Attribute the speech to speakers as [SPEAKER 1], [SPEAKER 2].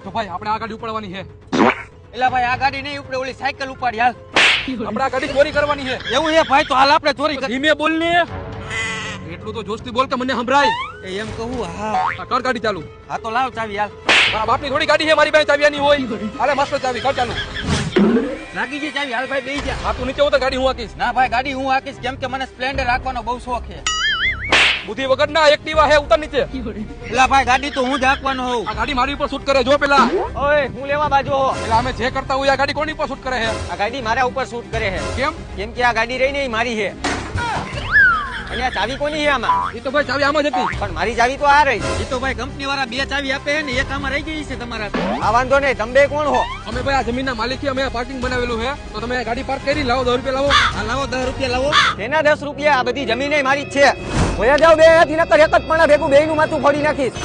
[SPEAKER 1] તો ભાઈ આપણે આ ગાડી ઉપાડવાની છે.
[SPEAKER 2] એલા ભાઈ આ ગાડી નહીં ઉપડે, ઓલી સાયકલ ઉપાડી હાલ.
[SPEAKER 1] આપણે આ ગાડી ચોરી કરવાની છે.
[SPEAKER 2] એવું છે ભાઈ, તો હાલ આપણે ચોરી કરી.
[SPEAKER 1] ધીમે બોલ ને, એટલું તો જોશથી બોલ કે મને સંભળાય.
[SPEAKER 2] એમ કહું? હા
[SPEAKER 1] આ કર ગાડી ચાલુ.
[SPEAKER 2] હા તો લાવ ચાવી હાલ.
[SPEAKER 1] મારા બાપની થોડી ગાડી છે, મારી પાસે ચાવીની હોય. અરે મસ્ત ચાવી, કર ચાલુ.
[SPEAKER 2] લાગી ગઈ ચાવી, હાલ ભાઈ બેહી જા.
[SPEAKER 1] આ તું નીચે હો તો ગાડી હું હાકીશ.
[SPEAKER 2] ના ભાઈ ગાડી હું હાકીશ, કેમ કે મને સ્પ્લેન્ડર રાખવાનો બહુ શોખ છે.
[SPEAKER 1] બુદ્ધિ વગર ના એક્ટિવા હે, ઉતર નીચે.
[SPEAKER 2] એલા ભાઈ ગાડી તો હું જ હાકવાનો હોઉં.
[SPEAKER 1] આ ગાડી મારી ઉપર શૂટ કરે જો પેલા.
[SPEAKER 2] ઓય હું લેવા બાજુ હો.
[SPEAKER 1] એટલે અમે જે કરતા હોય આ ગાડી કોની ઉપર શૂટ કરે છે?
[SPEAKER 2] આ ગાડી મારા ઉપર શૂટ કરે છે.
[SPEAKER 1] કેમ?
[SPEAKER 2] કેમ કે આ ગાડી રહી ને એ મારી છે. અને આ ચાવી કોની છે આમાં?
[SPEAKER 1] એ તો ભાઈ ચાવી આમાં જ હતી.
[SPEAKER 2] પણ મારી ચાવી તો આ રહી. એ તો ભાઈ કંપની વાળા બે ચાવી આપે છે ને, એક આમાં રહી ગઈ છે તમારા. આ વાંધો નહીં, તમે બે કોણ હો?
[SPEAKER 1] અમે ભાઈ આ જમીનના માલિક છીએ, અમે પાર્કિંગ બનાવેલું છે, તો તમે ગાડી પાર્ક કરી લાવો. 10 રૂપિયા લાવો.
[SPEAKER 2] હા લાવો 10 રૂપિયા લાવો. તેના 10 રૂપિયા? આ બધી જમીન મારી જ છે. ભયા જાવ બે, એથી નકર એક જ પણ ભેગું બેયનું માથું ફોડી નાખીશ.